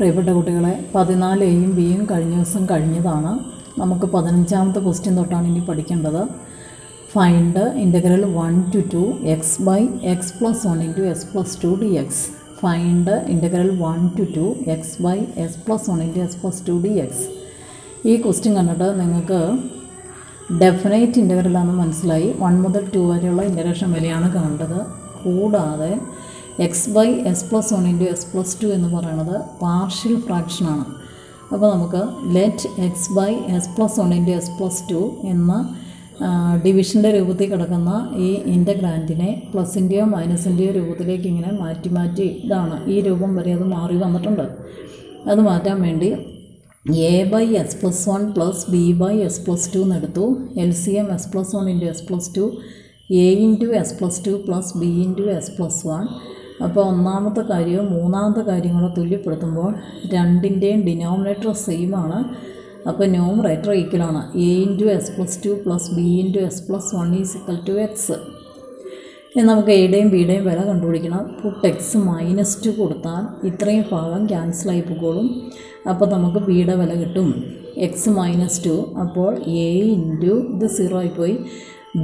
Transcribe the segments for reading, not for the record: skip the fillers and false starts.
പ്രിയപ്പെട്ട കുട്ടികളെ 14Aയും Bയും കഴിഞ്ഞ ദിവസം കഴിഞ്ഞതാണ്. നമുക്ക് 15ാമത്തെ ക്വസ്റ്റ്യൻ തൊട്ടാണ് ഇനി പഠിക്കേണ്ടത്. Find integral 1 to 2 x by x plus 1 into s plus 2 dx. Find integral 1 to 2 x by s plus 1 into s plus 2 dx. ഈ ക്വസ്റ്റ്യൻ കണ്ടിട്ട് നിങ്ങൾക്ക് ഡെഫിനൈറ്റ് ഇൻ്റഗ്രലാണെന്ന് മനസ്സിലായി. 1 മുതൽ 2 വരെയുള്ള ഇൻ്റഗ്രേഷൻ വരെയാണ് കണ്ടത്. കൂടാതെ x by s plus 1 into s plus 2 എന്ന് പറയുന്നത് പാർഷ്യൽ ഫ്രാക്ഷനാണ്. അപ്പോൾ നമുക്ക് let x by s plus 1 into s plus 2 എന്ന ഡിവിഷൻ്റെ രൂപത്തിൽ കിടക്കുന്ന ഈ ഇൻ്റഗ്രാൻറ്റിനെ പ്ലസിൻ്റെയോ മൈനസിൻ്റെയോ രൂപത്തിലേക്ക് ഇങ്ങനെ മാറ്റി ഇതാണ് ഈ രൂപം വരെ അത് മാറി വന്നിട്ടുണ്ട്. അത് മാറ്റാൻ വേണ്ടി A by s plus 1 plus B by s plus 2 എന്നെടുത്തു. L C M s plus 1 into s plus 2 A into s plus 2 plus B into s plus 1. അപ്പോൾ ഒന്നാമത്തെ കാര്യവും മൂന്നാമത്തെ കാര്യം കൂടെ തുല്യപ്പെടുത്തുമ്പോൾ രണ്ടിൻ്റെയും ഡിനോമിനേറ്റർ സെയിം ആണ്. അപ്പോൾ ന്യൂമറേറ്റർ ഈക്വലാണ്. A into s plus 2 plus B into s plus 1 is equal to x. ഇനി നമുക്ക് എയുടെയും ബിയുടെയും വില കണ്ടുപിടിക്കണം. പുട്ട് എക്സ് -2 കൊടുത്താൽ ഇത്രയും ഭാഗം ക്യാൻസലായി പോകും. അപ്പോൾ നമുക്ക് ബിയുടെ വില കിട്ടും എക്സ് -2. അപ്പോൾ എ ഇൻറ്റു ഇത് 0 ആയിപ്പോയി.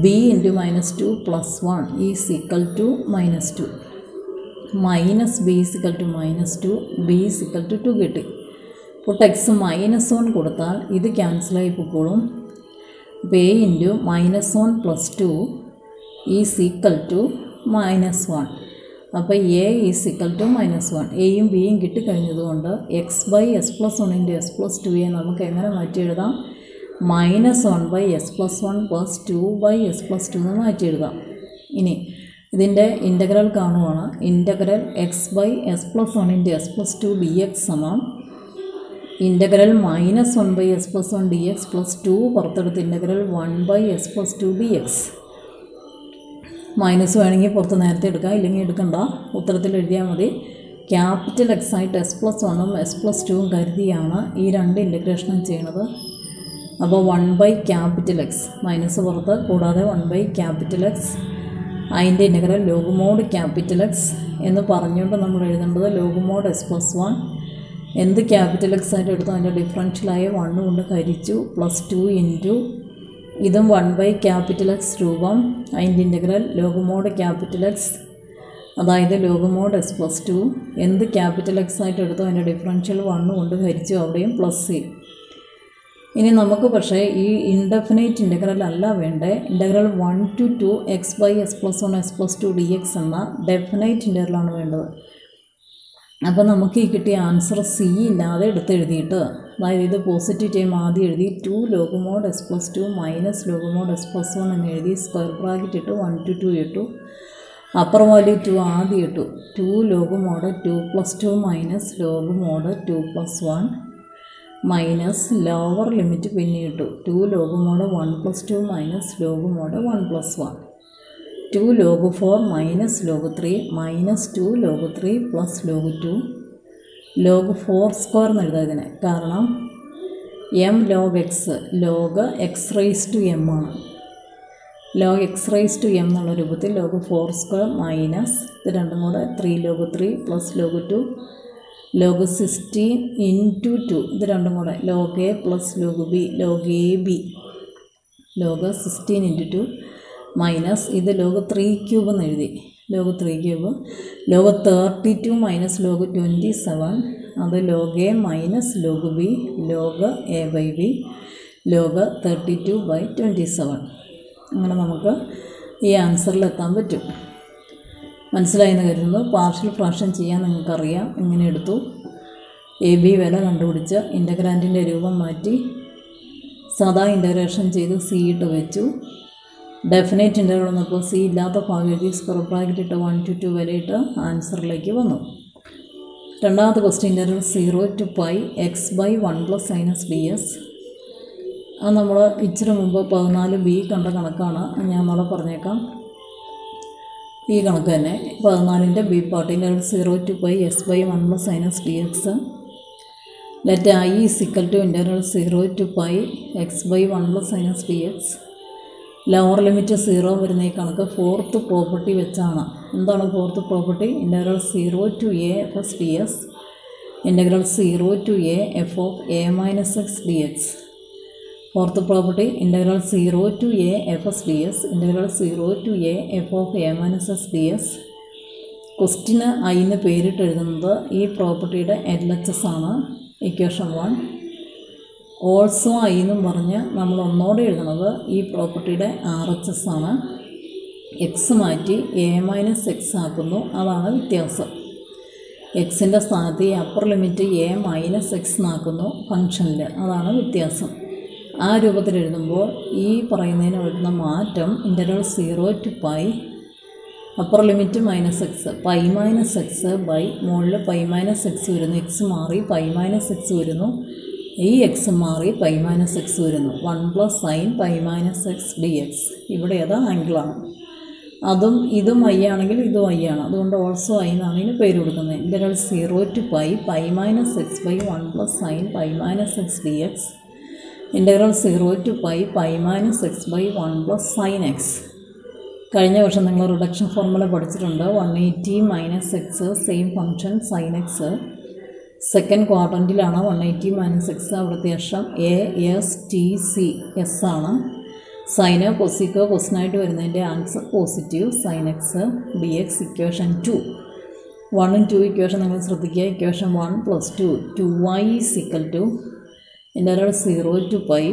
B into -2 plus 1 is equal to -2 minus B is equal to -2 B is equal to 2 കിട്ടി. പുട്ട് എക്സ് -1 കൊടുത്താൽ ഇത് ക്യാൻസലായി പോകും. അപ്പോൾ A into -1 plus 2 is equal to -1. അപ്പോൾ എ ഈസ് ഇക്വൽ ടു -1. എയും ബിയും കിട്ടിക്കഴിഞ്ഞതുകൊണ്ട് x by s plus 1 into s plus 2 നമുക്ക് എങ്ങനെ മാറ്റി എഴുതാം? -1 by s plus 1 plus 2 by s plus 2 എന്ന് മാറ്റി എഴുതാം. ഇനി ഇതിൻ്റെ ഇൻ്റഗ്രൽ കാണുവാണ്. Integral x by s plus 1 into s plus 2 d x സമം integral -1 by s plus 1 d x plus 2 പുറത്തെടുത്ത് integral 1 by s plus 2 d x. Minus വേണമെങ്കിൽ പുറത്ത് നേരത്തെ എടുക്കാം, ഇല്ലെങ്കിൽ എടുക്കണ്ട, ഉത്തരത്തിൽ എഴുതിയാൽ മതി. ക്യാപിറ്റൽ എക്സ് ആയിട്ട് എസ് പ്ലസ് 1ഉം എസ് പ്ലസ് 2ഉം കരുതിയാണ് ഈ രണ്ട് ഇൻ്റഗ്രേഷനും ചെയ്യണത്. അപ്പോൾ 1 ബൈ ക്യാപിറ്റൽ എക്സ് മൈനസ് പുറത്ത്, കൂടാതെ 1 ബൈ ക്യാപിറ്റൽ എക്സ് അതിൻ്റെ integral log mode capital X എന്ന് പറഞ്ഞുകൊണ്ട് നമ്മൾ എഴുതേണ്ടത് ലോഗ് മോഡ് എസ് പ്ലസ് 1. എന്ത് ക്യാപിറ്റൽ എക്സ് ആയിട്ട് എടുത്തു അതിൻ്റെ ഡിഫറൻഷ്യലായ 1 കൊണ്ട് ഹരിച്ചു പ്ലസ് 2 ഇൻറ്റു ഇതും 1 ബൈ ക്യാപിറ്റൽ എക്സ് രൂപം അതിൻ്റെ integral log mode capital X, അതായത് ലോഗ് മോഡ് എസ് പ്ലസ് 2. എന്ത് ക്യാപിറ്റൽ എക്സ് ആയിട്ട് എടുത്തു അതിൻ്റെ ഡിഫറൻഷ്യൽ 1 കൊണ്ട് ഹരിച്ചു, അവിടെയും പ്ലസ് സി. ഇനി നമുക്ക് പക്ഷേ ഈ ഇൻഡെഫിനൈറ്റ് ഇൻ്റഗ്രൽ അല്ല വേണ്ടേ. Integral 1 to 2 x by s plus 1 s plus 2 d x എന്ന ഡെഫിനൈറ്റ് ഇൻ്റഗ്രലാണ് വേണ്ടത്. അപ്പോൾ നമുക്ക് ഈ കിട്ടിയ ആൻസർ സി ഇല്ലാതെ എടുത്തെഴുതിയിട്ട്, അതായത് ഇത് പോസിറ്റീവ് ടൈം ആദ്യം എഴുതി 2 log mode S plus 2 minus log mode S plus 1 എന്ന് എഴുതി സ്ക്വയർ ബ്രാക്കറ്റ് ഇട്ട് 1 to 2 ഇട്ടു. അപ്പർ വാല്യൂ 2 ആദ്യം ഇട്ടു. 2 log mod 2 plus 2 minus log mod 2 plus 1 minus lower limit പിന്നെ ഇട്ടു. 2 log mod 1 plus 2 minus log mod 1 plus 1. 2 log 4 minus log 3 minus 2 log 3 plus log 2 log 4 square എന്ന് എഴുതാം ഇതിനെ. കാരണം m log x log x raise to m ആണ്. Log x raise to m എന്നുള്ള രൂപത്തിൽ log 4 square minus ഇത് രണ്ടും കൂടെ 3 log 3 plus log 2 log 16 into 2 ഇത് രണ്ടും കൂടെ log A plus log B log A B log 16 into 2 minus ഇത് ലോഗ് 3 ക്യൂബ് എന്ന് എഴുതി. Log 3 cube log 32 minus log 27 അത് log A minus log B log A by B log 32 by 27. അങ്ങനെ നമുക്ക് ഈ ആൻസറിലെത്താൻ പറ്റും. മനസ്സിലായെന്ന് കരുതുന്നു. പാർഷ്യൽ ഫ്രാക്ഷൻ ചെയ്യാൻ നിങ്ങൾക്കറിയാം. ഇങ്ങനെ എടുത്തു എ ബി വില കണ്ടുപിടിച്ച് ഇൻ്റഗ്രാൻറ്റിൻ്റെ രൂപം മാറ്റി സാധാ ഇൻ്റഗ്രേഷൻ ചെയ്ത് സി ഇട്ട് വെച്ചു. ഡെഫിനൈറ്റ് ഇൻ്റഗ്രൽ വന്നപ്പോൾ സി ഇല്ലാത്ത ഭാഗം എഴുതി സ്ക്വയർ ബ്രാക്കറ്റ് ഇട്ട് 1 to 2 വരെ ഇട്ട് ആൻസറിലേക്ക് വന്നു. രണ്ടാമത്തെ question integral 0 to π x by 1 plus sinus d s. അത് നമ്മൾ ഇച്ചിരി മുമ്പ് 14B കണ്ട കണക്കാണ്. ഞാൻ നാളെ പറഞ്ഞേക്കാം. ഈ കണക്ക് തന്നെ 14ൻ്റെ b part integral 0 to π x by 1 plus sinus d x. Let I is equal to integral 0 to π x by 1 plus sinus d x. Lower limit 0 വരുന്ന ഈ കണക്ക് ഫോർത്ത് പ്രോപ്പർട്ടി വെച്ചാണ്. എന്താണ് fourth property? Integral 0 to a plus d s integral 0 to a f of a minus x dx. Fourth property, integral 0 to a fs ds, integral 0 to a f of a minus x ds. Question I എന്ന് പേരിട്ട് എഴുതുന്നത് ഈ പ്രോപ്പർട്ടിയുടെ LHS ആണ്. Equation 1. Also I എന്നും പറഞ്ഞ് നമ്മൾ ഒന്നോടെ എഴുതുന്നത് ഈ പ്രോപ്പർട്ടിയുടെ RHS ആണ്. എക്സ് മാറ്റി എ മൈനസ് എക്സ് ആക്കുന്നു, അതാണ് വ്യത്യാസം. എക്സിൻ്റെ സ്ഥാനത്ത് ഈ upper limit a minus x എന്നാക്കുന്നു ഫംഗ്ഷനിൽ, അതാണ് വ്യത്യാസം. ആ രൂപത്തിൽ എഴുതുമ്പോൾ ഈ പറയുന്നതിന് വരുന്ന മാറ്റം integral 0 to pi upper limit minus x pi minus x by മുകളിൽ പൈ മൈനസ് എക്സ് വരുന്നു, എക്സ് മാറി പൈ മൈനസ് എക്സ് വരുന്നു, ഈ എക്സ് മാറി പൈ മൈനസ് എക്സ് വരുന്നു. 1 + sin pi minus x d X. ഇവിടെ ഏതാ ആംഗിളാണ്, അതും ഇതും ഐ ആണെങ്കിൽ ഇതും ഐ ആണ്, അതുകൊണ്ട് ഓൾസോ ഐ എന്നാണ് ഇതിന് പേര് കൊടുക്കുന്നത്. Integral 0 to pi pi minus x by 1 + sin pi minus x d x. Integral 0 to pi pi minus x by 1 + sin x. കഴിഞ്ഞ വർഷം നിങ്ങൾ റിഡക്ഷൻ ഫോർമുല പഠിച്ചിട്ടുണ്ട്. 180 minus x same function sine x. Second ക്വാഡ്രൻറ്റിലാണ് 180 minus x. അവിടുത്തെ അക്ഷം A S T C S ആണ്. സൈന് കൊസിക്കോ കൊസിനായിട്ട് വരുന്നതിൻ്റെ answer positive sine x d x. Equation 2 1 ഉം 2 ഇക്വേഷൻ നിങ്ങൾ ശ്രദ്ധിക്കുക. Equation 1 + 2 2y = integral 0 to pi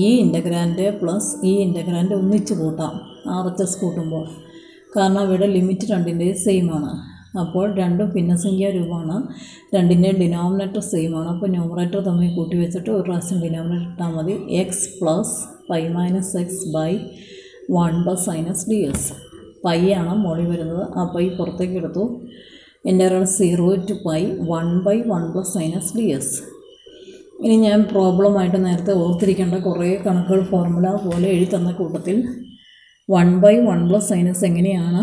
ഈ ഇൻ്റഗ്രാൻഡ് പ്ലസ് ഈ ഇൻ്റഗ്രാൻഡ് ഒന്നിച്ച് കൂട്ടാം RHS കൂട്ടുമ്പോൾ, കാരണം ഇവിടെ ലിമിറ്റ് രണ്ടിൻ്റെയും സെയിം ആണ്. അപ്പോൾ രണ്ടും ഭിന്നസംഖ്യാ രൂപമാണ്, രണ്ടിൻ്റെയും ഡിനോമിനേറ്റർ സെയിം ആണ്. അപ്പോൾ ന്യൂമറേറ്റർ തമ്മിൽ കൂട്ടി വെച്ചിട്ട് ഒരു പ്രാവശ്യം ഡിനോമിനേറ്റർ ഇട്ടാൽ മതി. X plus pi minus x by 1 + sin x ds. Pi ആണ് മുകളിൽ വരുന്നത്, ആ പൈ പുറത്തേക്ക് എടുത്തു. Integral 0 to pi 1/1 + sin x ds. ഇനി ഞാൻ പ്രോബ്ലമായിട്ട് നേരത്തെ ഓർത്തിരിക്കേണ്ട കുറേ കണക്കുകൾ ഫോർമുല പോലെ എഴുതി തന്ന കൂട്ടത്തിൽ 1/1 + sin x എങ്ങനെയാണ്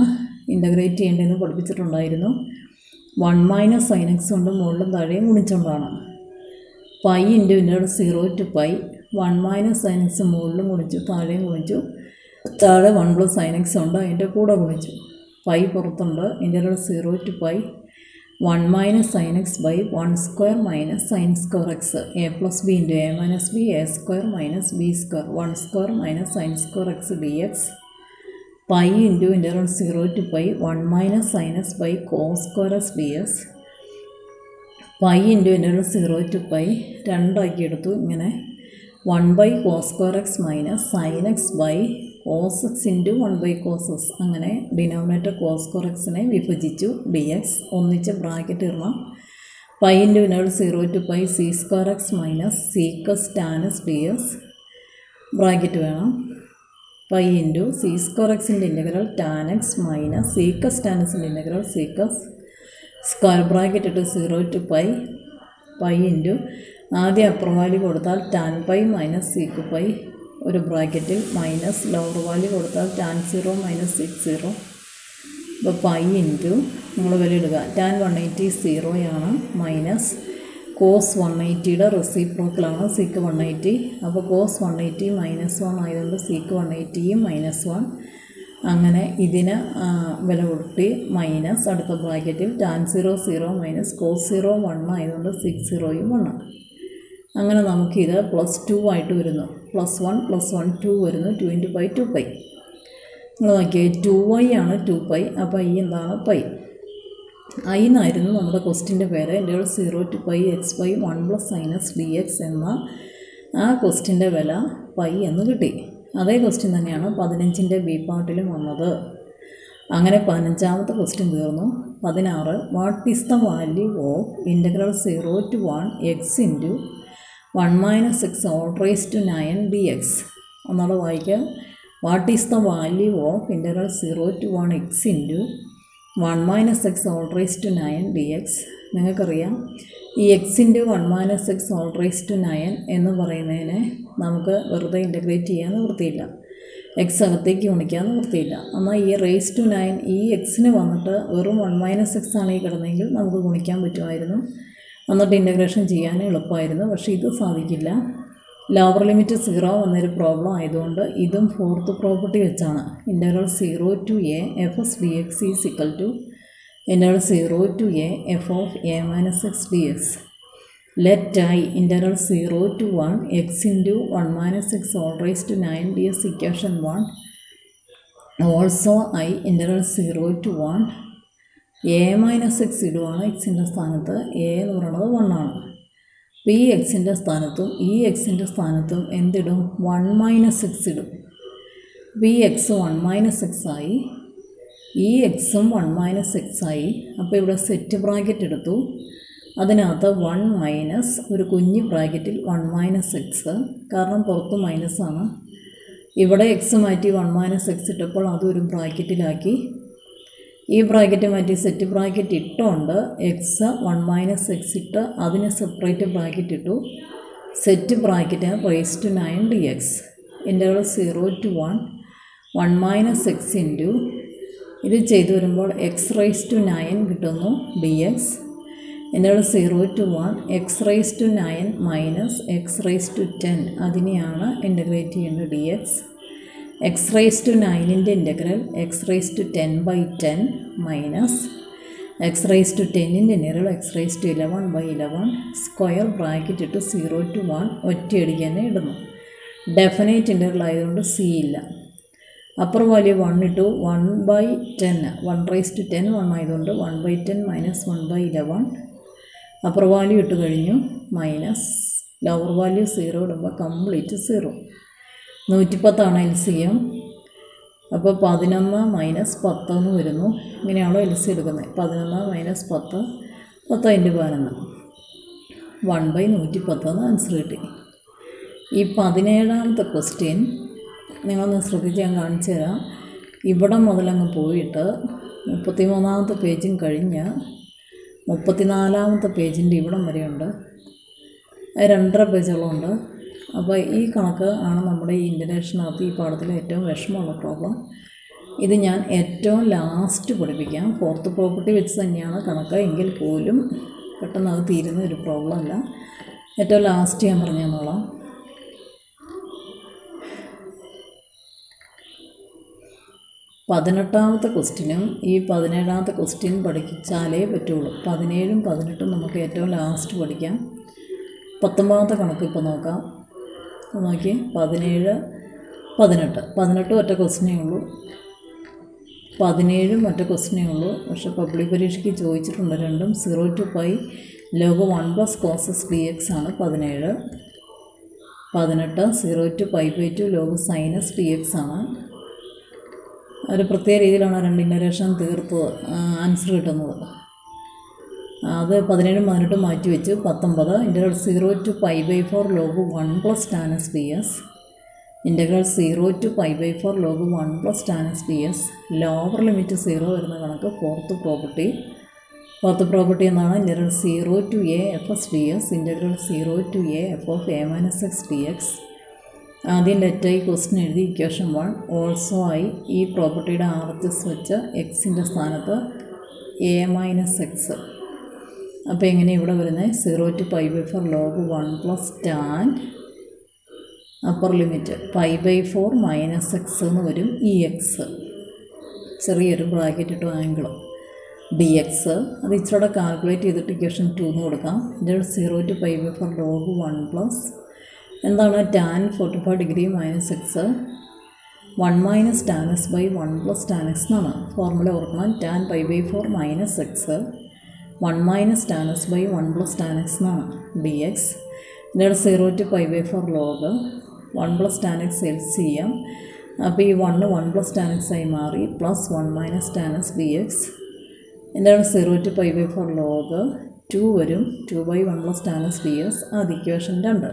ഇൻ്റഗ്രേറ്റ് ചെയ്യേണ്ടതെന്ന് പഠിപ്പിച്ചിട്ടുണ്ടായിരുന്നു. 1 - sin x കൊണ്ട് മുകളിലും താഴെയും ഗുണിച്ചുകൊണ്ടാണ്. Pi into integral 0 to pi 1 - sin x മുകളിലും ഗുണിച്ചു താഴെയും ഗുണിച്ചു, താഴെ 1 + sin x ഉണ്ട് അതിൻ്റെ കൂടെ ഗുണിച്ചു. പൈ പുറത്തുണ്ട്. Integral 0 to pi 1 - sin x by 1² - sin square x. a + b into a - b a² - b². 1² - sin square x dx. Pi into integral 0 to pi 1 - sin x by cos² x ds. Pi into integral 0 to pi രണ്ടാക്കി എടുത്തു. ഇങ്ങനെ 1/cos² x - sin x by cos x into 1/cos x. അങ്ങനെ denominator cos² x-നെ വിഭജിച്ചു dx. ഒന്നിച്ച് bracket ഇടണം. Pi into integral 0 to pi c² x - sec x tan x ds. Bracket വേണം. Pi into c² x-ൻ്റെ integral tan x - sec x tan x-ൻ്റെ integral sec x. Square bracket ഇട്ട് 0 to pi pi into ആദ്യം upper value കൊടുത്താൽ tan pi - sec pi ഒരു ബ്രാക്കറ്റിൽ minus lower value കൊടുത്താൽ tan 0 - sec 0. ഇപ്പോൾ പൈ ഇൻറ്റു നമ്മൾ വിലയിടുക. tan 180 0 ആണ്, മൈനസ് cos 180യുടെ റെസിപ്രോക്കലാണ് sec 180. അപ്പോൾ cos 180 -1 ആയതുകൊണ്ട് sec 180യും -1. അങ്ങനെ ഇതിന് വില കൊടുത്തി മൈനസ് അടുത്ത ബ്രാക്കറ്റിൽ tan 0 0 - cos 0 1 ആയതുകൊണ്ട് sec 0യും 1. അങ്ങനെ നമുക്കിത് +2 ആയിട്ട് വരുന്നു. +1 + 1 2 വരുന്നു. 2 × പൈ 2 പൈ. നിങ്ങൾ നോക്കിയേ 2y ആണ് 2 പൈ. അപ്പോൾ ഈ എന്താണ് പൈ. ഐ എന്നായിരുന്നു നമ്മുടെ ക്വസ്റ്റിൻ്റെ പേര്. Integral 0 to pi x/1 + sin x dx എന്ന ആ ക്വസ്റ്റിൻ്റെ വില പൈ എന്ന് കിട്ടി. അതേ ക്വസ്റ്റ്യൻ തന്നെയാണ് 15ൻ്റെ ബി പാർട്ടിലും വന്നത്. അങ്ങനെ 15ാമത്തെ ക്വസ്റ്റ്യൻ തീർന്നു. 16 what is the value of integral 0 to 1 x into 1 - x all raised to 9 dx. ഒന്നുകൂടെ വായിക്കാം. What is the value of integral 0 to 1 x into 1 - x all raised to 9 dx. നിങ്ങൾക്കറിയാം ഈ x into 1 - x all raised to 9 എന്ന് പറയുന്നതിനെ നമുക്ക് വെറുതെ integrate ചെയ്യാൻ നിവൃത്തിയില്ല, എക്സ് അകത്തേക്ക് ഗുണിക്കാൻ നിവൃത്തിയില്ല. എന്നാൽ ഈ റേസ് ടു 9 ഈ എക്സിന് വന്നിട്ട് വെറും 1 - x ആണ് ഈ കിടന്നെങ്കിൽ നമുക്ക് ഗുണിക്കാൻ പറ്റുമായിരുന്നു, എന്നിട്ട് ഇൻ്റഗ്രേഷൻ ചെയ്യാൻ എളുപ്പമായിരുന്നു. പക്ഷേ ഇത് സാധിക്കില്ല. ലോവർ ലിമിറ്റ് 0 എന്നൊരു പ്രോബ്ലം ആയതുകൊണ്ട് ഇതും ഫോർത്ത് പ്രോപ്പർട്ടി വെച്ചാണ്. Integral 0 to a fs dx is equal to integral 0 to a f of a minus x dx. Let I integral 0 to 1 x into 1 minus x all raised to 9 dx equation 1. Also I integral 0 to 1 a minus x ഇടുവാണ് എക്സിൻ്റെ സ്ഥാനത്ത് a എന്ന് പറയുന്നത് 1 ആണ്. അപ്പോൾ ഈ എക്സിൻ്റെ സ്ഥാനത്തും ഈ എക്സിൻ്റെ സ്ഥാനത്തും എന്തിടും 1 മൈനസ് എക്സ് ഇടും. അപ്പോൾ ഈ എക്സ് 1 മൈനസ് എക്സ് ആയി, ഈ എക്സും 1 മൈനസ് എക്സ് ആയി. അപ്പോൾ ഇവിടെ സെറ്റ് ബ്രാക്കറ്റ് എടുത്തു, അതിനകത്ത് 1 മൈനസ് ഒരു കുഞ്ഞ് ബ്രാക്കറ്റിൽ 1 മൈനസ് എക്സ്, കാരണം പുറത്ത് മൈനസാണ്. ഇവിടെ എക്സ് മാറ്റി 1 മൈനസ് എക്സ് ഇട്ടപ്പോൾ അതൊരു ബ്രാക്കറ്റിലാക്കി. ഈ ബ്രാക്കറ്റ് മാറ്റി സെറ്റ് ബ്രാക്കറ്റ് ഇട്ടുകൊണ്ട് എക്സ് 1 മൈനസ് എക്സ് ഇട്ട് അതിന് സെപ്പറേറ്റ് ബ്രാക്കറ്റ് ഇട്ടു. Set bracket raise to 9 d x interval 0 to 1 minus x into ഇത് ചെയ്തു വരുമ്പോൾ എക്സ് റേസ് ടു 9 കിട്ടുന്നു d x. Interval 0 to 1 x raise to 9 minus x raise to 10 അതിനെയാണ് integrate ചെയ്യേണ്ടത് d x. X raise to 9ൻ്റെ integral x raise to 10/10 minus x raise to 10ൻ്റെ integral x raise to 11/11 square bracket ഇട്ട് 0 to 1 ഒറ്റയടിക്ക് തന്നെ ഇടുന്നു. Definite integral ആയതുകൊണ്ട് c ഇല്ല. അപ്പർ വാല്യൂ 1 ഇട്ടു 1/10 1 റേസ് ടു 10 1 ആയതുകൊണ്ട് 1/10 മൈനസ് 1/11 അപ്പർ വാല്യൂ ഇട്ട് കഴിഞ്ഞു. മൈനസ് ലോവർ വാല്യൂ 0 ഇടുമ്പോൾ കംപ്ലീറ്റ് 0. 110 L C M. അപ്പോൾ 11 മൈനസ് 10 എന്ന് വരുന്നു. ഇങ്ങനെയാണോ എൽ സി എടുക്കുന്നത്? 11 മൈനസ് 10 10/11 1/110 ആൻസർ കിട്ടി. ഈ 17ാമത്തെ ക്വസ്റ്റ്യൻ നിങ്ങളൊന്ന് ശ്രദ്ധിച്ച് ഞാൻ കാണിച്ചു തരാം. ഇവിടെ മുതലങ്ങ് പോയിട്ട് 33ാമത്തെ പേജും കഴിഞ്ഞ് 34ാമത്തെ പേജിൻ്റെ ഇവിടം വരെയുണ്ട്. 2.5 പേജുകളുണ്ട്. അപ്പോൾ ഈ കണക്ക് ആണ് നമ്മുടെ ഈ ഇൻ്റഗ്രേഷനകത്ത് ഈ പാഠത്തിലെ ഏറ്റവും വിഷമമുള്ള പ്രോബ്ലം. ഇത് ഞാൻ ഏറ്റവും ലാസ്റ്റ് പഠിപ്പിക്കാം. ഫോർത്ത് പ്രോപ്പർട്ടി വെച്ച് തന്നെയാണ് കണക്ക്, എങ്കിൽ പോലും പെട്ടെന്ന് അത് തീരുന്ന ഒരു പ്രോബ്ലം അല്ല. ഏറ്റവും ലാസ്റ്റ് ഞാൻ പറഞ്ഞു തന്നോളാം. 18ാമത്തെ ക്വസ്റ്റ്യനും ഈ 17ാമത്തെ ക്വസ്റ്റ്യൻ പഠിച്ചാലേ പറ്റുള്ളൂ. 17ഉം 18ഉം നമുക്ക് ഏറ്റവും ലാസ്റ്റ് പഠിക്കാം. 19ാമത്തെ കണക്ക് ഇപ്പോൾ നോക്കാം. നോക്കി 17 18 18 ഒറ്റ ക്വസ്റ്റ്യനേ ഉള്ളൂ, 17ഉം ഒറ്റ ക്വസ്റ്റ്യനേ ഉള്ളൂ. പക്ഷേ പബ്ലിക് പരീക്ഷയ്ക്ക് ചോദിച്ചിട്ടുണ്ട് രണ്ടും. 0 to π log 1 + cos x dx ആണ് 17. 18 0 to π/2 log sin x dx ആണ്. ഒരു പ്രത്യേക രീതിയിലാണ് രണ്ട് ഇൻ്റഗ്രേഷൻ തീർത്തത് ആൻസർ കിട്ടുന്നത്. അത് 17ഉം 18ഉം മാറ്റി വെച്ച് 19 integral 0 to π/4 log 1 + tan x ds. Integral 0 to π/4 log 1 + tan x ds. Lower limit 0 വരുന്ന കണക്ക് ഫോർത്ത് പ്രോപ്പർട്ടി. ഫോർത്ത് പ്രോപ്പർട്ടി എന്നാണ് integral 0 to a f s ds. Integral 0 to a f of a minus x dx. ആദ്യം let I question എഴുതി equation 1. Also I ഈ പ്രോപ്പർട്ടിയുടെ RHS വെച്ച് എക്സിൻ്റെ സ്ഥാനത്ത് a മൈനസ് എക്സ്. അപ്പോൾ എങ്ങനെ ഇവിടെ വരുന്നത്? 0 to π/4 log 1 + tan upper limit π/4 minus x എന്ന് വരും. ഈ എക്സ് ചെറിയൊരു ബ്രാക്കറ്റ് ഇട്ടു ആംഗിൾ ഡി എക്സ്. അത് ഇച്ചിരി കാൽക്കുലേറ്റ് ചെയ്തിട്ട് ഇക്വേഷൻ 2 എന്ന് കൊടുക്കാം. ഇൻ്റഗ്രൽ 0 to π/4 log 1 + എന്താണ് tan 45 degree minus x 1 minus tan x/1 + tan x എന്നാണ് ഫോർമുല ഓർക്കണം. tan π/4 minus x 1 minus tan x/1 + tan x എന്നാണ് d x. Integral 0 to π/4 log 1 + tan x L C M. അപ്പോൾ ഈ 1 + tan x ആയി മാറി plus 1 minus tan x d x. Integral 0 to π/4 log 2 വരും. 2/1 + tan x d X. അത് equation 2.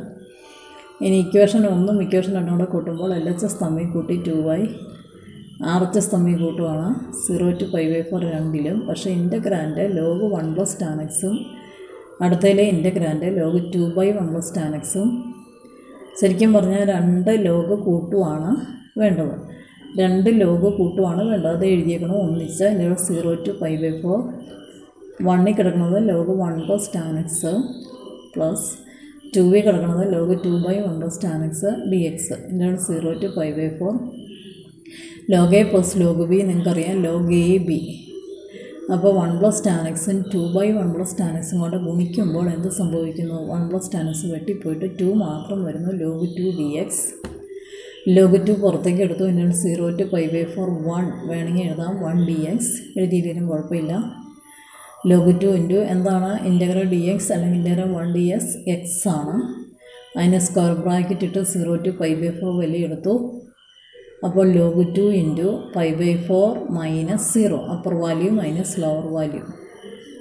ഇനി equation 1ഉം equation 2ഉം കൂടെ കൂട്ടുമ്പോൾ LHS തമ്മിൽ കൂട്ടി 2y, RHS തമ്മിൽ കൂട്ടുവാണ് 0 to π/4 രണ്ടിലും. പക്ഷേ ഇൻ്റഗ്രാൻഡ് log 1 + tan x-ഉം അടുത്തതിലെ ഇൻ്റഗ്രാൻഡ് log 2/1 + tan x-ഉം. ശരിക്കും പറഞ്ഞാൽ 2 log കൂട്ടുവാണ് വേണ്ടത്. 2 log കൂട്ടുവാണ് വേണ്ടത്. അത് എഴുതിയേക്കണം ഒന്നിച്ച്. ഇൻ്റഗ്രൽ 0 to π/4 1ൽ കിടക്കുന്നത് log 1 + tan x പ്ലസ് 2ൽ കിടക്കുന്നത് log 2/1 + tan x dx. Integral 0 to π/4 log a + log b നിങ്ങൾക്കറിയാം log a b. അപ്പോൾ 1 + tan x 2/1 + tan x കൊണ്ട് ഗുണിക്കുമ്പോൾ എന്ത് സംഭവിക്കുന്നു? 1 + tan x വെട്ടിപ്പോയിട്ട് 2 മാത്രം വരുന്നു. log 2 dx. log 2 പുറത്തേക്ക് എടുത്തു. എന്നാൽ 0 to π/4 1 വേണമെങ്കിൽ എഴുതാം. 1 dx എഴുതിയില്ലെങ്കിലും കുഴപ്പമില്ല. log 2 ഇൻറ്റു എന്താണ്? ഇൻ്റഗ്രൽ dx അല്ലെങ്കിൽ ഇൻ്റഗ്രൽ 1 ds x ആണ്. അതിന് സ്ക്വയർ ബ്രാക്കറ്റ് ഇട്ട് 0 to π/4 വലിയ എടുത്തു. അപ്പോൾ log 2 into π/4 -0 upper value minus lower value.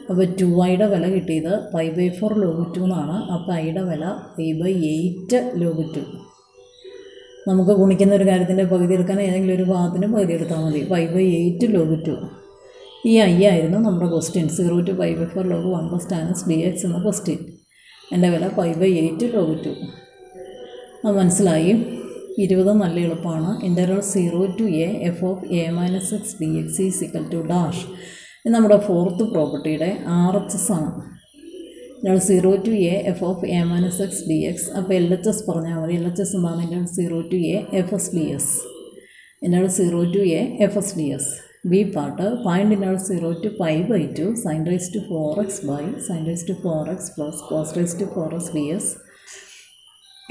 അപ്പോൾ 2i വില കിട്ടിയത് π/4 log 2 എന്നാണ്. അപ്പോൾ ഐയുടെ വില π/8 log 2. നമുക്ക് ഗുണിക്കുന്ന ഒരു കാര്യത്തിൻ്റെ പകുതി എടുക്കാൻ ഏതെങ്കിലും ഒരു ഭാഗത്തിന് പകുതി എടുത്താൽ മതി. π/8 log 2. ഈ ഐ ആയിരുന്നു നമ്മുടെ question. 0 to π/4 log 1 + tan x dx എന്ന ക്വസ്റ്റ്യൻ. എൻ്റെ വില π/8 log 2. അത് മനസ്സിലായി. 20 നല്ല എളുപ്പമാണ്. Integral 0 to a f of a - x dx is equal to dash. ഇത് നമ്മുടെ ഫോർത്ത് പ്രോപ്പർട്ടിയുടെ RHS ആണ്. Integral 0 to a f of a - x dx. അപ്പോൾ LHS പറഞ്ഞാൽ മതി. LHS എന്താണ്? Integral 0 to a fs ds. Integral 0 to a fs ds. B part find integral 0 to π/2 sin raised to 4x by sin raised to 4x plus cos raised to 4x ds.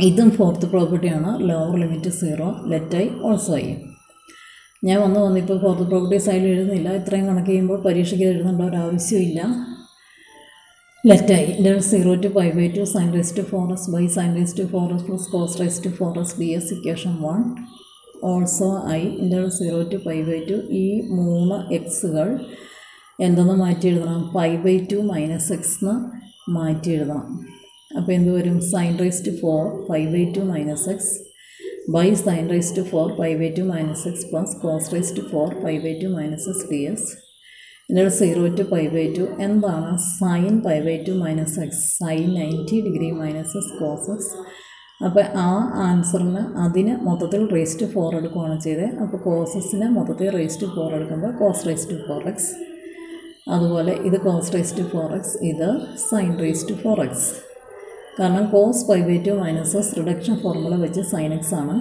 ഇതും fourth പ്രോപ്പർട്ടിയാണ്. Lower limit 0 let I also I. ഞാൻ വന്നിപ്പോൾ fourth property സൈഡിൽ എഴുതുന്നില്ല. ഇത്രയും കണക്ക് ചെയ്യുമ്പോൾ പരീക്ഷയ്ക്ക് എഴുതേണ്ട ഒരാവശ്യമില്ല. Let I integral 0 to π/2 sin raised to 4x by sin raised to 4x plus cos raised to 4x ds equation 1. Also I integral 0 to π/2. ഈ 3 എക്സുകൾ എന്തെന്ന് മാറ്റി എഴുതണം? π/2 - x എന്ന് മാറ്റി എഴുതണം. അപ്പോൾ എന്ത് വരും? sin raised to 4 π/2 - x by sin raised to 4 π/2 - x plus cos raised to 4 π/2 - x ds. Integral 0 to π/2 എന്താണ്? sin π/2 - x sin 90 degree - x cos x. അപ്പോൾ ആ ആൻസറിന് അതിന് മൊത്തത്തിൽ raised to 4 എടുക്കുകയാണ് ചെയ്തത്. അപ്പോൾ cos xന് മൊത്തത്തിൽ raised to 4 എടുക്കുമ്പോൾ cos raised to 4x. അതുപോലെ ഇത് cos raised to 4x, ഇത് sin raised to 4x. കാരണം cos π/2 - x റിഡക്ഷൻ ഫോർമുല വെച്ച് sin x ആണ്.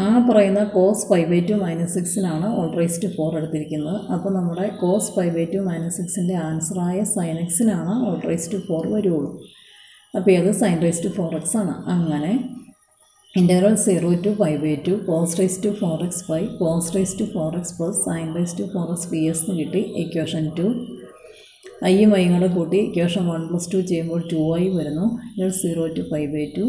ആ പറയുന്ന cos π/2 - x-നാണ് all raised to 4 എടുത്തിരിക്കുന്നത്. അപ്പോൾ നമ്മുടെ cos π/2 - x-ൻ്റെ ആൻസറായ sin x-നാണ് all raised to 4 വരുള്ളൂ. അപ്പോൾ അത് sin raised to 4x ആണ്. അങ്ങനെ integral 0 to π/2 cos raised to 4x by cos raised to 4x plus sin raised to 4x ds എന്ന് കിട്ടി. ഇക്വേഷൻ 2. ഐയും ഐയും കൂടെ കൂട്ടി ഇക്വേഷൻ 1 + 2 ചെയ്യുമ്പോൾ 2i വരുന്നു. Integral 0 to π/2.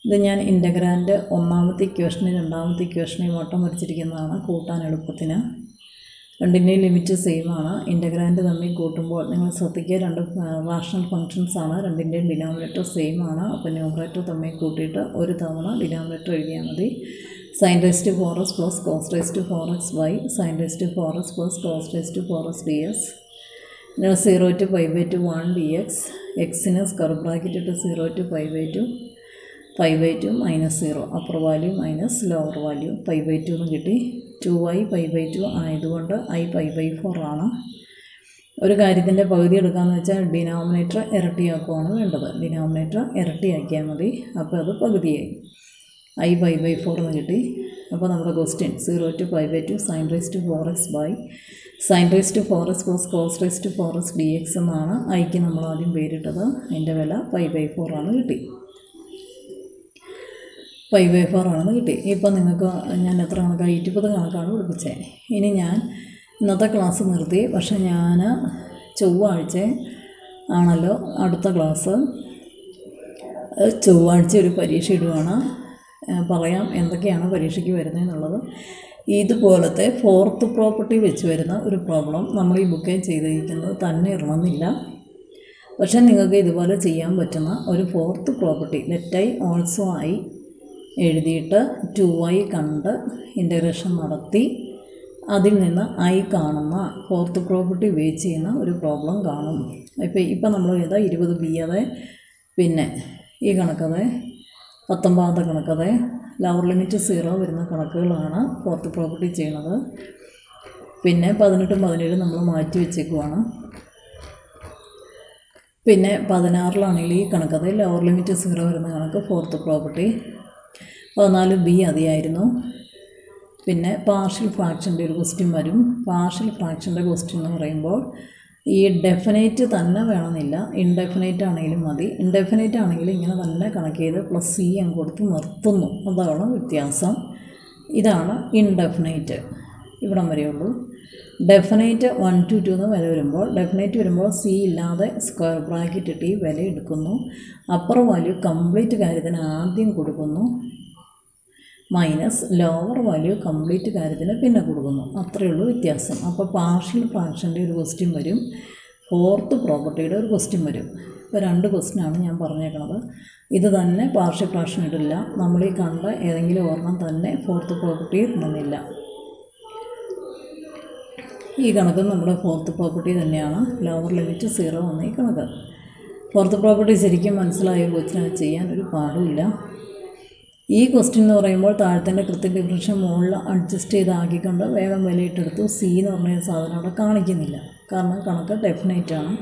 ഇത് ഞാൻ ഇൻ്റഗ്രാൻഡ് ഒന്നാമത്തെ ഇക്വേഷനെയും രണ്ടാമത്തെ ഇക്വേഷനെയും വട്ടം വരച്ചിരിക്കുന്നതാണ് കൂട്ടാൻ എളുപ്പത്തിന്. രണ്ടിൻ്റെയും ലിമിറ്റ് സെയിം ആണ്. ഇൻ്റഗ്രാൻഡ് തമ്മിൽ കൂട്ടുമ്പോൾ നിങ്ങൾ ശ്രദ്ധിക്കുക, രണ്ട് റാഷണൽ ഫങ്ഷൻസ് ആണ്. രണ്ടിൻ്റെയും ഡിനോമിനേറ്റർ സെയിം ആണ്. അപ്പോൾ ന്യൂമറേറ്റർ തമ്മിൽ കൂട്ടിയിട്ട് ഒരു തവണ ഡിനോമിനേറ്റർ എഴുതിയാൽ മതി. sin raised to 4x plus cos raised to 4x by sin raised to 4x plus cos raised to 4x ds. 0 to π/2 1 dx. എക്സിന് സ്ക്വയർ ബ്രാക്കറ്റ് ഇട്ട് 0 to π/2 -0 upper value minus lower value π/2 എന്ന് കിട്ടി. 2i π/2 ആയതുകൊണ്ട് i π/4 ആണ്. ഒരു കാര്യത്തിൻ്റെ പകുതി എടുക്കാമെന്ന് വെച്ചാൽ ഡിനോമിനേറ്റർ ഇരട്ടിയാക്കുകയാണ് വേണ്ടത്. ഡിനോമിനേറ്റർ ഇരട്ടിയാക്കിയാൽ മതി. അപ്പോൾ അത് പകുതിയായി. i π/4 എന്ന് കിട്ടി. അപ്പോൾ നമ്മുടെ question 0 to π/2 sin raised to 4x by sin raised to 4x plus cos raised to 4x dx എന്നാണ് ഐക്ക് നമ്മൾ ആദ്യം പേരിട്ടത്. അതിൻ്റെ വില π/4 ആണ് കിട്ടി. π/4 ആണെന്ന് കിട്ടി. ഇപ്പം നിങ്ങൾക്ക് ഞാൻ എത്ര കണക്കാണ്? 20 കണക്കാണ് പഠിപ്പിച്ചത്. ഇനി ഞാൻ ഇന്നത്തെ ക്ലാസ് നിർത്തി. പക്ഷേ ഞാൻ ചൊവ്വാഴ്ച ആണല്ലോ അടുത്ത ക്ലാസ്. ചൊവ്വാഴ്ച ഒരു പരീക്ഷ ഇടുവാണ്. പറയാം എന്തൊക്കെയാണ് പരീക്ഷയ്ക്ക് വരുന്നതെന്നുള്ളത്. ഇതുപോലത്തെ ഫോർത്ത് പ്രോപ്പർട്ടി വെച്ച് വരുന്ന ഒരു പ്രോബ്ലം നമ്മൾ ഈ ബുക്കിൽ ചെയ്തിരിക്കുന്നത് തന്നെ ഇറണമെന്നില്ല. പക്ഷേ നിങ്ങൾക്ക് ഇതുപോലെ ചെയ്യാൻ പറ്റുന്ന ഒരു fourth property let I also I എഴുതിയിട്ട് 2i കണ്ട് ഇൻ്റഗ്രേഷൻ നടത്തി അതിൽ നിന്ന് ഐ കാണുന്ന ഫോർത്ത് പ്രോപ്പർട്ടി ഉപയോഗിച്ച് ചെയ്യുന്ന ഒരു പ്രോബ്ലം കാണും. ഇപ്പം നമ്മൾ ഏതാ 20b അതെ, പിന്നെ ഈ കണക്കതെ 19 കണക്കതെ ലോവർ ലിമിറ്റ് 0 വരുന്ന കണക്കുകളാണ് ഫോർത്ത് പ്രോപ്പർട്ടി ചെയ്യണത്. പിന്നെ 18 17 നമ്മൾ മാറ്റി വെച്ചേക്കുവാണ്. പിന്നെ 16 ഈ കണക്കതെ ലോവർ ലിമിറ്റ് 0 വരുന്ന കണക്ക് ഫോർത്ത് പ്രോപ്പർട്ടി. 14b അതിയായിരുന്നു. പിന്നെ പാർഷ്യൽ ഫ്രാക്ഷൻ്റെ ഒരു ക്വസ്റ്റ്യൻ വരും. പാർഷ്യൽ ഫ്രാക്ഷൻ്റെ ക്വസ്റ്റ്യൻ എന്ന് പറയുമ്പോൾ ഈ ഡെഫിനേറ്റ് തന്നെ വേണമെന്നില്ല, ഇൻഡെഫിനേറ്റ് ആണെങ്കിലും മതി. ഇൻഡെഫിനേറ്റ് ആണെങ്കിൽ ഇങ്ങനെ തന്നെ കണക്ക് ചെയ്ത് പ്ലസ് സി അങ്ങ് കൊടുത്ത് നിർത്തുന്നു, അതാണ് വ്യത്യാസം. ഇതാണ് ഇൻഡെഫിനേറ്റ്, ഇവിടം വരെയുള്ളൂ. ഡെഫിനേറ്റ് 1 to 2 എന്ന് വില വരുമ്പോൾ, ഡെഫിനേറ്റ് വരുമ്പോൾ സി ഇല്ലാതെ സ്ക്വയർ ബ്രാക്കറ്റ് ഇട്ട് ഈ വില എടുക്കുന്നു. അപ്പർ വാല്യൂ കംപ്ലീറ്റ് കാര്യത്തിന് ആദ്യം കൊടുക്കുന്നു, മൈനസ് ലോവർ വാല്യൂ കംപ്ലീറ്റ് കാര്യത്തിന് പിന്നെ കൊടുക്കുന്നു. അത്രയേ ഉള്ളൂ വ്യത്യാസം. അപ്പോൾ പാർഷ്യൽ ഫ്രാക്ഷൻ്റെ ഒരു ക്വസ്റ്റ്യൻ വരും, ഫോർത്ത് പ്രോപ്പർട്ടിയുടെ ഒരു ക്വസ്റ്റ്യൻ വരും. ഇപ്പോൾ 2 ക്വസ്റ്റ്യനാണ് ഞാൻ പറഞ്ഞേക്കുന്നത്. ഇത് തന്നെ പാർഷ്യൽ ഫ്രാക്ഷൻ ഇടില്ല, നമ്മൾ ഈ കണ്ട ഏതെങ്കിലും ഒരെണ്ണം തന്നെ ഫോർത്ത് പ്രോപ്പർട്ടി ഇടണമെന്നില്ല. ഈ കണക്ക് നമ്മുടെ ഫോർത്ത് പ്രോപ്പർട്ടി തന്നെയാണ്, ലോവർ ലിമിറ്റ് 0 എന്ന ഈ കണക്ക്. ഫോർത്ത് പ്രോപ്പർട്ടി ശരിക്കും മനസ്സിലായ ക്വസ്റ്റ്യൻ ചെയ്യാൻ ഒരു പാടുമില്ല. ഈ ക്വസ്റ്റ്യൻ എന്ന് പറയുമ്പോൾ താഴത്തെ കൃത്യ ഡിഫറൻഷ്യൽ മുകളിൽ അഡ്ജസ്റ്റ് ചെയ്ത് ആക്കിക്കൊണ്ട് വേഗം വിലയിട്ടെടുത്തു. സി എന്ന് പറഞ്ഞ സാധനം അവിടെ കാണിക്കുന്നില്ല, കാരണം കണക്ക് ഡെഫിനേറ്റ് ആണ്.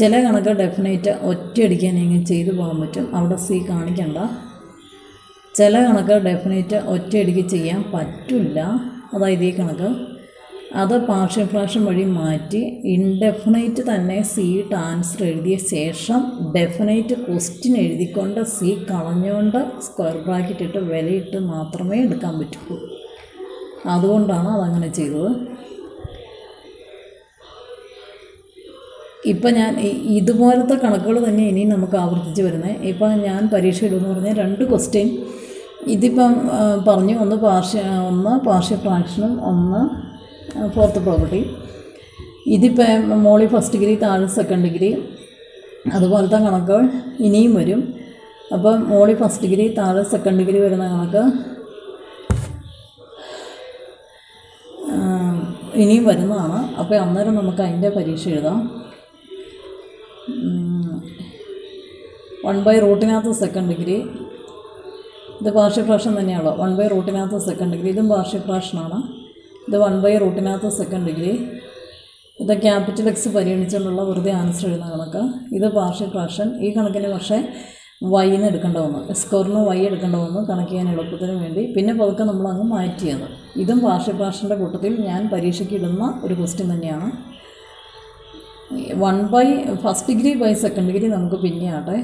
ചില കണക്ക് ഡെഫിനേറ്റ് ഒറ്റയടിക്കാൻ ഇങ്ങനെ ചെയ്തു പോകാൻ പറ്റും, അവിടെ സി കാണിക്കണ്ട. ചില കണക്ക് ഡെഫിനേറ്റ് ഒറ്റയടിക്ക് ചെയ്യാൻ പറ്റില്ല, അതായത് ഈ കണക്ക് അത് പാർഷ്യൽ ഫ്രാക്ഷൻ വഴി മാറ്റി ഇൻഡെഫിനേറ്റ് തന്നെ സി ഇട്ട് ആൻസർ എഴുതിയ ശേഷം ഡെഫിനേറ്റ് ക്വസ്റ്റ്യൻ എഴുതിക്കൊണ്ട് സി കളഞ്ഞുകൊണ്ട് സ്ക്വയർ ബ്രാക്കറ്റ് ഇട്ട് വിലയിട്ട് മാത്രമേ എടുക്കാൻ പറ്റുള്ളൂ. അതുകൊണ്ടാണ് അതങ്ങനെ ചെയ്തത്. ഇപ്പം ഞാൻ ഇതുപോലത്തെ കണക്കുകൾ തന്നെ ഇനിയും നമുക്ക് ആവർത്തിച്ച് വരുന്നത്. ഇപ്പം ഞാൻ പരീക്ഷ ഇടുമെന്ന് പറഞ്ഞാൽ 2 ക്വസ്റ്റ്യൻ ഇതിപ്പം പറഞ്ഞു, ഒന്ന് പാർഷ്യൽ ഫ്രാക്ഷനും ഒന്ന് ഫോർത്ത് പ്രോപ്പർട്ടി. ഇതിപ്പോൾ മോളി ഫസ്റ്റ് ഡിഗ്രി താഴെ സെക്കൻഡ് ഡിഗ്രി അതുപോലത്തെ കണക്കുകൾ ഇനിയും വരും. അപ്പം മോളി ഫസ്റ്റ് ഡിഗ്രി താഴെ സെക്കൻഡ് ഡിഗ്രി വരുന്ന കണക്ക് ഇനിയും വരുന്നതാണ്. അപ്പോൾ അന്നേരം നമുക്ക് അതിൻ്റെ പരീക്ഷ എഴുതാം. 1/റൂട്ടിനകത്ത് സെക്കൻഡ് ഡിഗ്രി, ഇത് പാർഷ്യൽ ഫ്രാക്ഷൻ തന്നെയാണല്ലോ. 1/റൂട്ടിനകത്ത് സെക്കൻഡ് ഡിഗ്രി, ഇതും പാർഷ്യൽ ഫ്രാക്ഷനാണ്. ഇത് 1/റൂട്ടിനകത്ത് സെക്കൻഡ് ഡിഗ്രി. ഇത് ക്യാപിറ്റൽ എക്സ് പരിഗണിച്ചുകൊണ്ടുള്ള വെറുതെ ആൻസർ എഴുതുന്ന കണക്ക്. ഇത് പാർഷ്യൽ ഫ്രാക്ഷൻ. ഈ കണക്കിന് പക്ഷേ വൈന്ന് എടുക്കേണ്ട വന്നു, സ്ക്വയറിന് വൈ എടുക്കേണ്ട വന്നു കണക്ക് ചെയ്യാൻ എളുപ്പത്തിന് വേണ്ടി. പിന്നെ പതുക്കെ നമ്മൾ അങ്ങ് മാറ്റിയത്. ഇതും പാർഷ്യൽ ഫ്രാക്ഷൻ്റെ കൂട്ടത്തിൽ ഞാൻ പരീക്ഷയ്ക്ക് ഇടുന്ന ഒരു ക്വസ്റ്റ്യൻ തന്നെയാണ്. 1/ഫസ്റ്റ് ഡിഗ്രി ബൈ സെക്കൻഡ് ഡിഗ്രി നമുക്ക് പിന്നെ ആട്ടെ,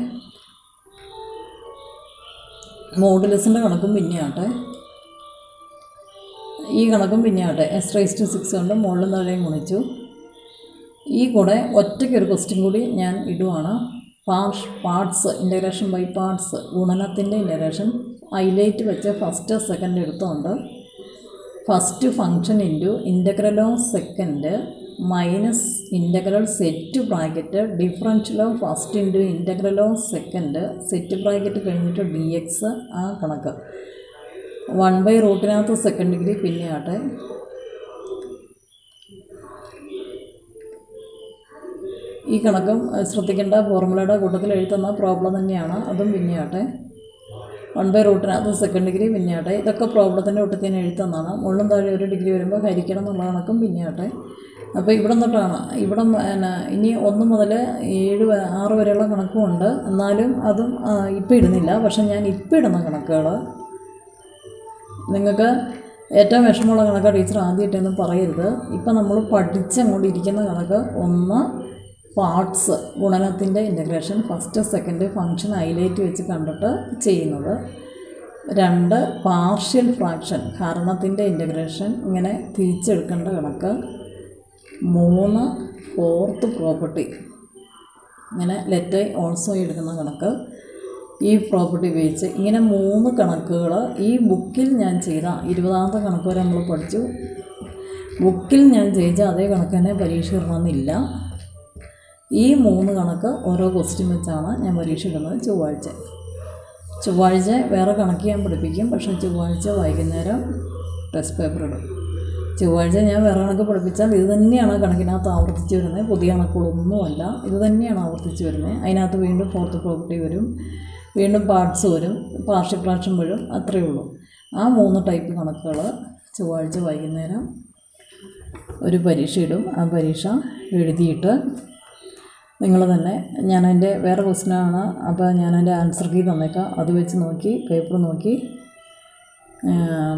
മോഡുലസിൻ്റെ കണക്കും പിന്നെ ആട്ടെ, ഈ കണക്കും പിന്നെ ആട്ടെ. S⁻6 കൊണ്ട് മുകളിലും താഴെയും ഗുണിച്ചു. ഈ കൂടെ ഒറ്റയ്ക്കൊരു ക്വസ്റ്റ്യൻ കൂടി ഞാൻ ഇടുവാണ്. പാർട്സ് ഇൻ്റഗ്രേഷൻ ബൈ പാർട്സ്, ഗുണനത്തിൻ്റെ ഇൻ്റഗ്രേഷൻ ഹൈലൈറ്റ് വെച്ച് ഫസ്റ്റ് സെക്കൻഡ് എടുത്തുകൊണ്ട് first function into integral of second minus integral set bracket differential of first into integral of second set bracket കഴിഞ്ഞിട്ട് dx ആ കണക്ക്. 1/റൂട്ടിനകത്ത് സെക്കൻഡ് ഡിഗ്രി പിന്നെ ആട്ടെ, ഈ കണക്കും ശ്രദ്ധിക്കേണ്ട ഫോർമുലയുടെ കൂട്ടത്തിൽ എഴുതുന്ന പ്രോബ്ലം തന്നെയാണ്, അതും പിന്നെ ആട്ടെ. 1/റൂട്ടിനകത്ത് സെക്കൻഡ് ഡിഗ്രി പിന്നെ ആട്ടെ. ഇതൊക്കെ പ്രോബ്ലത്തിൻ്റെ കൂട്ടത്തിൽ തന്നെ എഴുതുന്നതാണ്. മുകളിലും താഴെ 1 ഡിഗ്രി വരുമ്പോൾ ഹരിക്കണം എന്നുള്ള കണക്കും പിന്നെ ആട്ടെ. അപ്പോൾ ഇവിടെ തൊട്ടാണ് ഇവിടെ ഇനി 1 മുതൽ 6 വരെയുള്ള കണക്കുമുണ്ട്, എന്നാലും അതും ഇപ്പം ഇടുന്നില്ല. പക്ഷെ ഞാൻ ഇപ്പം ഇടുന്ന കണക്കുകൾ നിങ്ങൾക്ക് ഏറ്റവും വിഷമമുള്ള കണക്ക് ടീച്ചർ ആദ്യമായിട്ടൊന്നും പറയരുത്. ഇപ്പം നമ്മൾ പഠിച്ചങ്ങോട്ടിരിക്കുന്ന കണക്ക് 1 പാർട്സ് ഗുണനത്തിൻ്റെ integration first second function highlight വെച്ച് കണ്ടിട്ട് ചെയ്യുന്നത്. 2 പാർഷ്യൽ ഫ്രാക്ഷൻ ഹരണത്തിൻ്റെ ഇൻ്റഗ്രേഷൻ ഇങ്ങനെ തിരിച്ചെടുക്കേണ്ട കണക്ക്. 3 ഫോർത്ത് പ്രോപ്പർട്ടി ഇങ്ങനെ ലെറ്റ് ഓൾസോ എടുക്കുന്ന കണക്ക്. ഈ പ്രോപ്പർട്ടി ഉപയോഗിച്ച് ഇങ്ങനെ 3 കണക്കുകൾ ഈ ബുക്കിൽ ഞാൻ ചെയ്ത 20ാമത്തെ കണക്ക് വരെ നമ്മൾ പഠിച്ചു. ബുക്കിൽ ഞാൻ ചെയ്ത അതേ കണക്ക് തന്നെ പരീക്ഷ ഇടണമെന്നില്ല. ഈ 3 കണക്ക് ഓരോ ക്വസ്റ്റ്യൻ വെച്ചാണ് ഞാൻ പരീക്ഷ ഇടുന്നത്. ചൊവ്വാഴ്ച വേറെ കണക്ക് ഞാൻ പഠിപ്പിക്കും, പക്ഷേ ചൊവ്വാഴ്ച വൈകുന്നേരം ടെസ്റ്റ് പേപ്പർ ഇടും. ചൊവ്വാഴ്ച ഞാൻ വേറെ കണക്ക് പഠിപ്പിച്ചാൽ ഇത് തന്നെയാണ് കണക്കിനകത്ത് ആവർത്തിച്ച് വരുന്നത്, പുതിയ കണക്കുകളൊന്നുമല്ല, ഇത് തന്നെയാണ് ആവർത്തിച്ച് വരുന്നത്. അതിനകത്ത് വീണ്ടും ഫോർത്ത് പ്രോപ്പർട്ടി വരും, വീണ്ടും പാർട്സ് വരും, പാർഷ്യൽ ഫ്രാക്ഷൻ വരും, അത്രയേ ഉള്ളൂ. ആ 3 ടൈപ്പ് കണക്കുകൾ ചൊവ്വാഴ്ച വൈകുന്നേരം ഒരു പരീക്ഷ ഇടും. ആ പരീക്ഷ എഴുതിയിട്ട് നിങ്ങൾ തന്നെ, ഞാനതിൻ്റെ വേറെ ക്വസ്റ്റ്യനാണ്, അപ്പോൾ ഞാനതിൻ്റെ ആൻസർ കീ തന്നേക്കാം, അത് വെച്ച് നോക്കി പേപ്പർ നോക്കി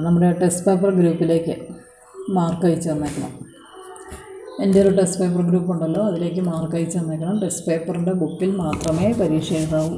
നമ്മുടെ ടെസ്റ്റ് പേപ്പർ ഗ്രൂപ്പിലേക്ക് മാർക്ക് അയച്ച് തന്നേക്കണം. എൻ്റെ ഒരു ടെസ്റ്റ് പേപ്പർ ഗ്രൂപ്പ് ഉണ്ടല്ലോ, അതിലേക്ക് മാർക്ക് അയച്ച് തന്നേക്കണം. ടെസ്റ്റ് പേപ്പറിൻ്റെ ബുക്കിൽ മാത്രമേ പരീക്ഷ എഴുതാവൂ.